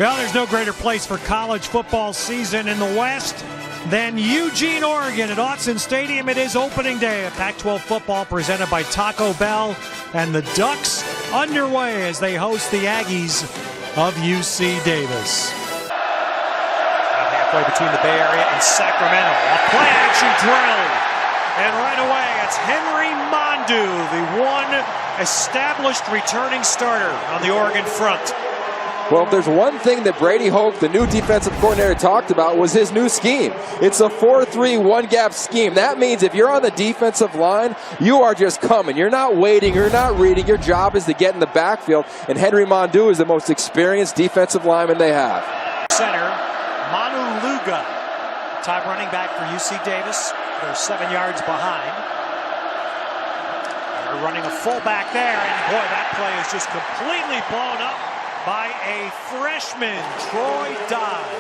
Well, there's no greater place for college football season in the West than Eugene, Oregon. At Autzen Stadium, it is opening day of Pac-12 football presented by Taco Bell. And the Ducks underway as they host the Aggies of UC Davis. About halfway between the Bay Area and Sacramento. A play-action drill. And right away, it's Henry Mondu, the one established returning starter on the Oregon front. Well, if there's one thing that Brady Hoke, the new defensive coordinator, talked about was his new scheme. It's a 4-3 one-gap scheme. That means if you're on the defensive line, you are just coming. You're not waiting. You're not reading. Your job is to get in the backfield, and Henry Mondu is the most experienced defensive lineman they have. Center, Manu Luga, top running back for UC Davis. They're 7 yards behind. They're running a fullback there, and boy, that play is just completely blown up by a freshman, Troy Dye.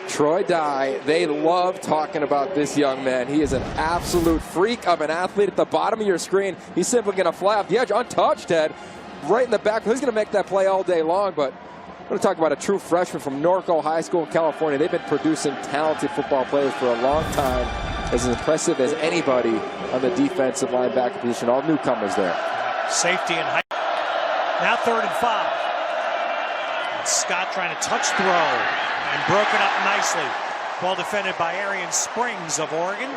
Troy Dye, they love talking about this young man. He is an absolute freak of an athlete. At the bottom of your screen, he's simply going to fly off the edge, untouched, Ted, right in the back. He's going to make that play all day long, but I'm going to talk about a true freshman from Norco High School in California. They've been producing talented football players for a long time, as impressive as anybody on the defensive linebacker position. All newcomers there. Safety and height. Now 3rd and 5. And Scott trying to touch throw and broken up nicely. Well defended by Arian Springs of Oregon.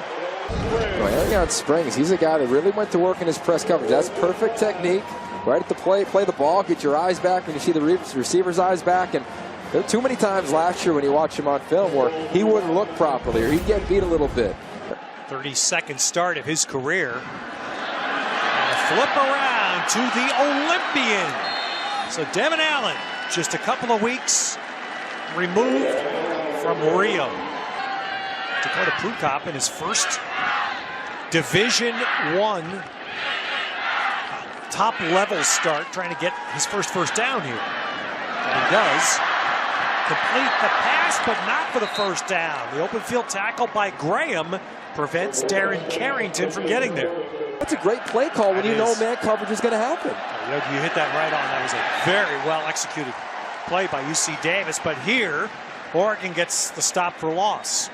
Well, Arian Springs, he's a guy that really went to work in his press coverage. That's perfect technique. Right at the play the ball, get your eyes back when you see the receiver's eyes back. And there were too many times last year when you watch him on film where he wouldn't look properly or he'd get beat a little bit. 32nd start of his career. And a flip around to the Olympian. So Devin Allen, just a couple of weeks removed from Rio. Dakota Prukop in his first Division I top level start, trying to get his first down here. And he does complete the pass, but not for the first down. The open field tackle by Graham prevents Darren Carrington from getting there. That's a great play call when you know man coverage is going to happen. You hit that right on. That was a very well executed play by UC Davis, but here Oregon gets the stop for loss.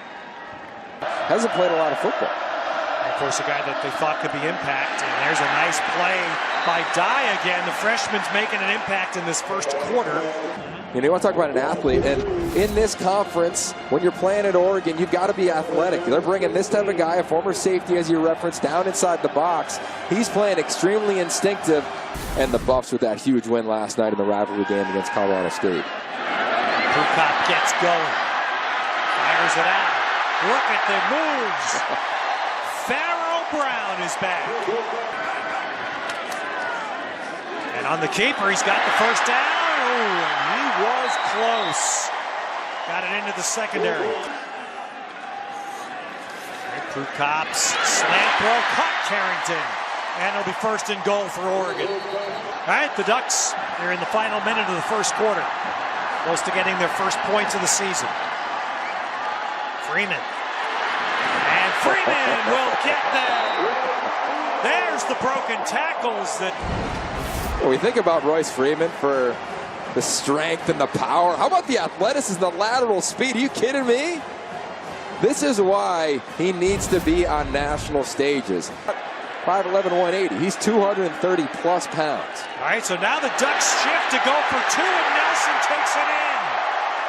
Hasn't played a lot of football. And of course, a guy that they thought could be impact, and there's a nice play by Dye again. The freshman's making an impact in this first quarter. You know, you want to talk about an athlete, and in this conference, when you're playing at Oregon, you've got to be athletic. They're bringing this type of guy, a former safety, as you referenced, down inside the box. He's playing extremely instinctive, and the Buffs with that huge win last night in the rivalry game against Colorado State. Prukop gets going, fires it out. Look at the moves. Pharaoh Brown is back. And on the keeper, he's got the first down. Oh, and he was close. Got it into the secondary. Prukop's slant throw caught Carrington. And it'll be 1st and goal for Oregon. All right, the Ducks, they're in the final minute of the first quarter. Close to getting their first points of the season. Freeman. And Freeman will get there. There's the broken tackles that... When we think about Royce Freeman for the strength and the power, how about the athleticism, the lateral speed? Are you kidding me? This is why he needs to be on national stages. 5'11", 180. He's 230-plus pounds. All right, so now the Ducks shift to go for 2, and Nelson takes it in.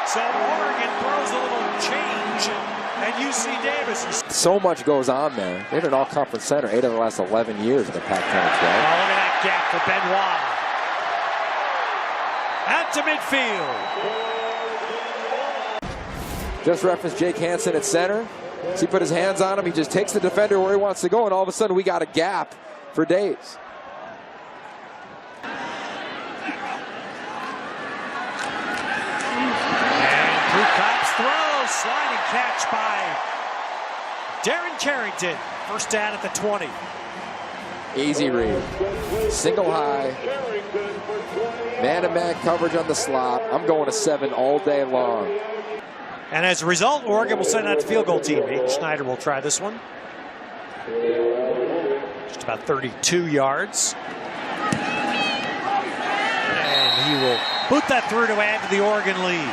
So Oregon throws a little change, and UC Davis. So much goes on there. They're an all-conference center 8 of the last 11 years in the Pac-12. Oh, look at that gap for Benoit. Out to midfield. Just referenced Jake Hansen at center. So he put his hands on him. He just takes the defender where he wants to go, and all of a sudden we got a gap for days. And Prukop's throw, sliding catch by Darren Carrington. First down at the 20. Easy read. Single high. Man-to-man coverage on the slot. I'm going to 7 all day long. And as a result, Oregon will send out the field goal team. Aiden Schneider will try this one. Just about 32 yards. And he will Boot that through to add to the Oregon lead.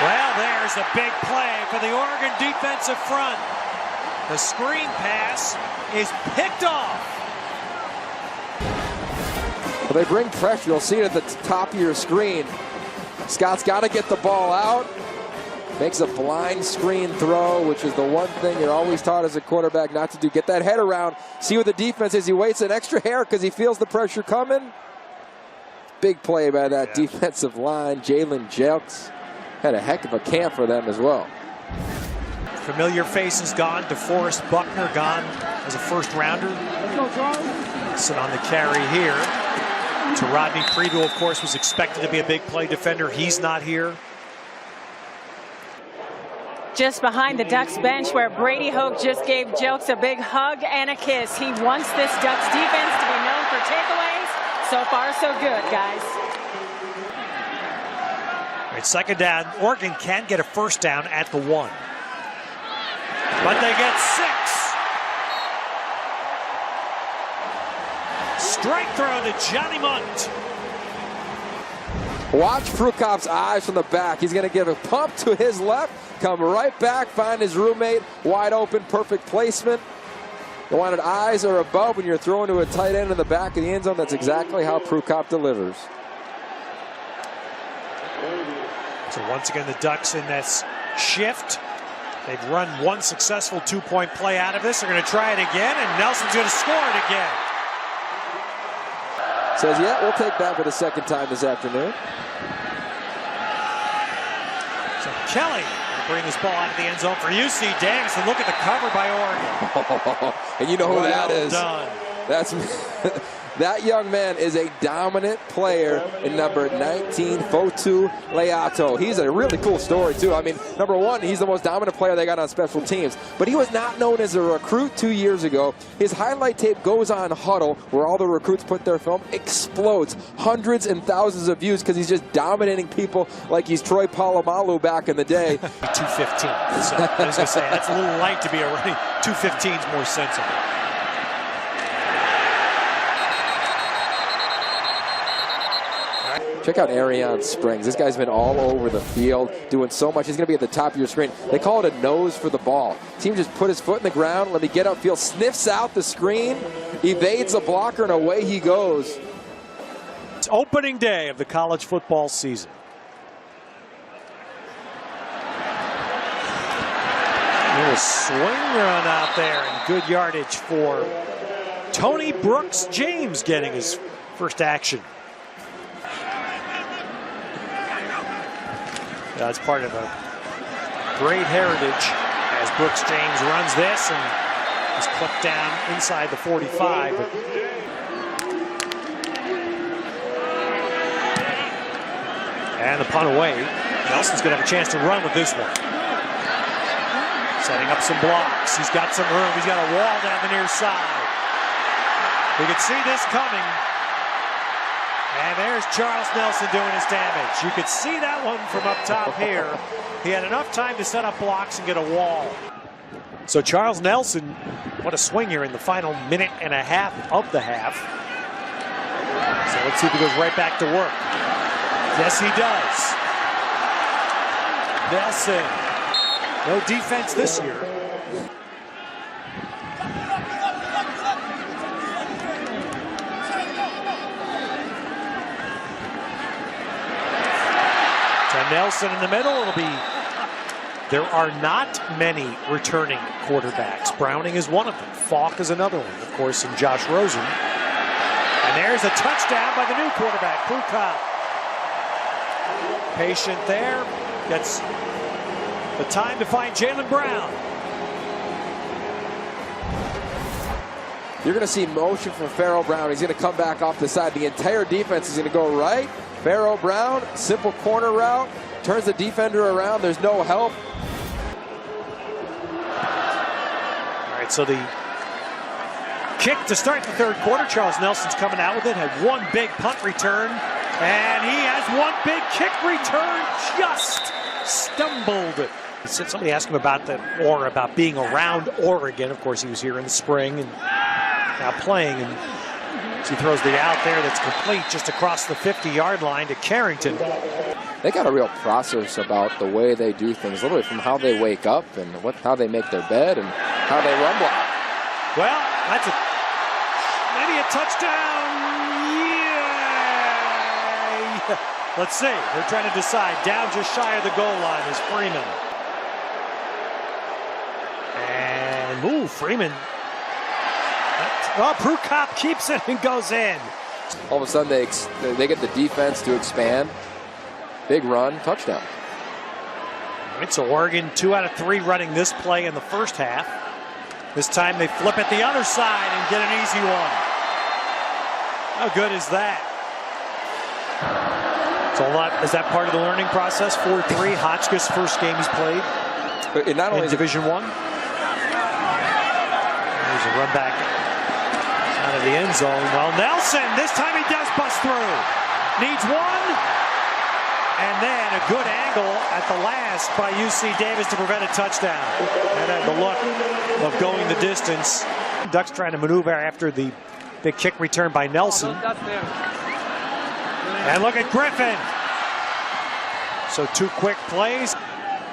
Well, there's a big play for the Oregon defensive front. The screen pass is picked off. Well, they bring pressure. You'll see it at the top of your screen. Scott's got to get the ball out. Makes a blind screen throw, which is the one thing you're always taught as a quarterback not to do. Get that head around. See what the defense is. He waits an extra hair because he feels the pressure coming. Big play by that defensive line. Jalen Jelks had a heck of a camp for them as well. Familiar faces gone. DeForest Buckner gone as a first rounder. Sit on the carry here. To Rodney Preble, of course, was expected to be a big play defender. He's not here. Just behind the Ducks bench where Brady Hoke just gave Jelks a big hug and a kiss. He wants this Ducks defense to be known for takeaways. So far, so good, guys. All right, second down. Oregon can get a first down at the 1. But they get 6. Strike throw to Johnny Munt. Watch Prukop's eyes from the back. He's going to give a pump to his left, come right back, find his roommate, wide open, perfect placement. You wanted eyes or above when you're throwing to a tight end in the back of the end zone. That's exactly how Prukop delivers. So once again, the Ducks in this shift. They've run one successful 2-point play out of this. They're going to try it again, and Nelson's going to score it again. Says, yeah, we'll take that for the second time this afternoon. So Kelly will bring this ball out of the end zone for UC Davis, and look at the cover by Oregon. And you know who that is. Done. That's that young man is a dominant player in number 19, Fotu Leato. He's a really cool story, too. I mean, number one, he's the most dominant player they got on special teams. But he was not known as a recruit 2 years ago. His highlight tape goes on Huddle, where all the recruits put their film, explodes. Hundreds and thousands of views because he's just dominating people like he's Troy Polamalu back in the day. 215. So I was going to say, that's a little light to be a running. 215 is more sensible. Check out Arion Springs. This guy's been all over the field, doing so much. He's going to be at the top of your screen. They call it a nose for the ball. Team just put his foot in the ground, let me get upfield, sniffs out the screen, evades a blocker, and away he goes. It's opening day of the college football season. A little swing run out there, and good yardage for Tony Brooks James getting his first action. That's part of a great heritage as Brooks James runs this and is clipped down inside the 45. And the punt away. Nelson's going to have a chance to run with this one. Setting up some blocks. He's got some room. He's got a wall down the near side. We can see this coming. And there's Charles Nelson doing his damage. You could see that one from up top here. He had enough time to set up blocks and get a wall. So Charles Nelson, what a swing here in the final minute and a half of the half. So let's see if he goes right back to work. Yes, he does. Nelson, no defense this year. Nelson in the middle. There are not many returning quarterbacks. Browning is one of them. Falk is another one, of course, and Josh Rosen. And there's a touchdown by the new quarterback, Prukop. Patient there. Gets the time to find Jalen Brown. You're going to see motion from Pharaoh Brown. He's going to come back off the side. The entire defense is going to go right. Pharaoh Brown, simple corner route, turns the defender around. There's no help. All right, so the kick to start the third quarter. Charles Nelson's coming out with it. Had one big punt return, and he has one big kick return. Just stumbled Somebody asked him about about being around Oregon. Of course, he was here in the spring and now playing. And he throws the out there that's complete just across the 50-yard line to Carrington. They got a real process about the way they do things, literally from how they wake up and how they make their bed and how they run block. Well, that's maybe a touchdown. Yay! Let's see. They're trying to decide. Down just shy of the goal line is Freeman. And Freeman. Prukop keeps it and goes in. All of a sudden, they get the defense to expand. Big run, touchdown. All right, so Oregon 2 out of 3 running this play in the first half. This time they flip it the other side and get an easy one. How good is that? So is that part of the learning process? 4-3, Hotchkiss first game he's played not only in Division I. There's a run back out of the end zone. Well, Nelson, this time he does bust through. Needs one. And then a good angle at the last by UC Davis to prevent a touchdown. That had the look of going the distance. Ducks trying to maneuver after the big kick return by Nelson. And look at Griffin. So 2 quick plays.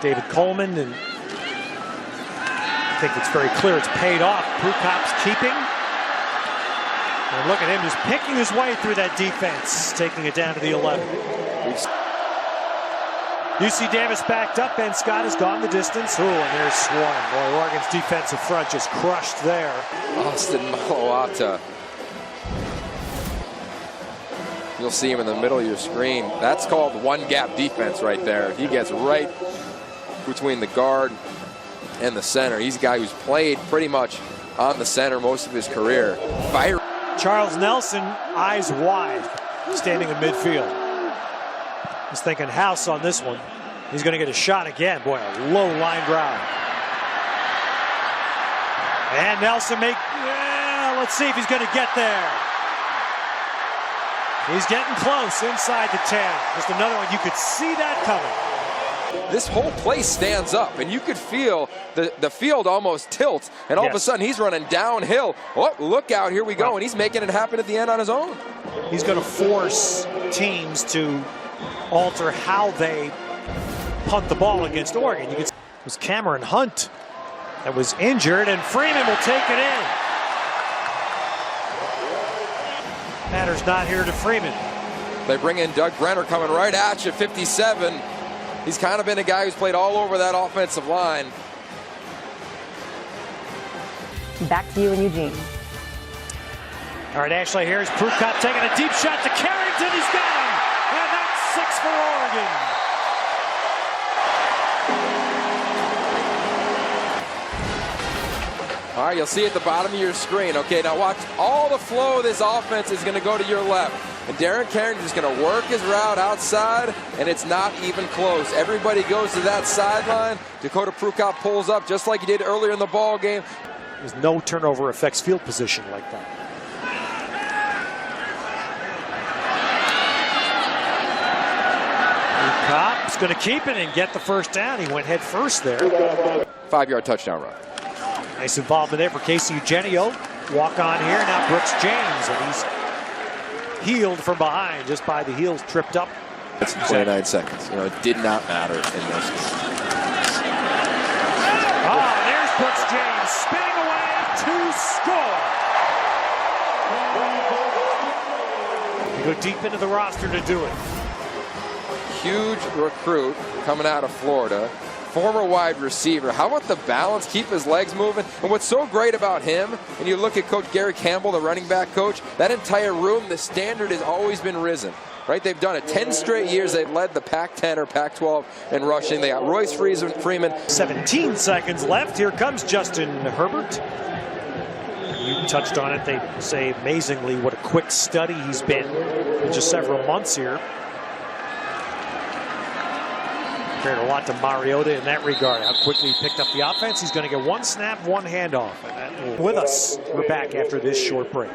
David Coleman, and I think it's very clear it's paid off. Prukop's keeping. And look at him just picking his way through that defense, taking it down to the 11. UC Davis backed up. Ben Scott has gone the distance. And there's Swarm. Boy, Oregon's defensive front just crushed there. Austin Malawata. You'll see him in the middle of your screen. That's called one-gap defense right there. He gets right between the guard and the center. He's a guy who's played pretty much on the center most of his career. Fire. Charles Nelson, eyes wide, standing in midfield. He's thinking house on this one. He's going to get a shot again. Boy, a low line drive. And Nelson let's see if he's going to get there. He's getting close inside the 10. Just another one. You could see that coming. This whole place stands up, and you could feel the field almost tilt. And all of a sudden, he's running downhill. Oh, look out. Here we go. And he's making it happen at the end on his own. He's going to force teams to alter how they punt the ball against Oregon. It was Cameron Hunt that was injured, and Freeman will take it in. Matter's not here to Freeman. They bring in Doug Brenner coming right at you, 57. He's kind of been a guy who's played all over that offensive line. Back to you in Eugene. All right, Ashley, here's Prukop taking a deep shot to Carrington. He's got him. And that's 6 for Oregon. All right, you'll see at the bottom of your screen. Okay, now watch. All the flow of this offense is going to go to your left. And Darren Carrington is going to work his route outside, and it's not even close. Everybody goes to that sideline. Dakota Prukop pulls up just like he did earlier in the ball game. There's no turnover affects field position like that. Prukop's going to keep it and get the first down. He went head first there. 5-yard touchdown run. Nice involvement there for Casey Eugenio. Walk on here. Now Brooks James, and he's healed from behind just by the heels tripped up. It's 29 seconds. You know, it did not matter in this. There's Brooks James spinning away to score. You go deep into the roster to do it. Huge recruit coming out of Florida. Former wide receiver. How about the balance? Keep his legs moving. And what's so great about him, and you look at Coach Gary Campbell, the running back coach, that entire room, the standard has always been risen. Right? They've done it 10 straight years. They've led the Pac-10 or Pac-12 in rushing. They got Royce Freeman. 17 seconds left. Here comes Justin Herbert. You touched on it. They say amazingly what a quick study he's been in just several months here. Compared a lot to Mariota in that regard. How quickly he picked up the offense. He's going to get one snap, one handoff. And with us, we're back after this short break.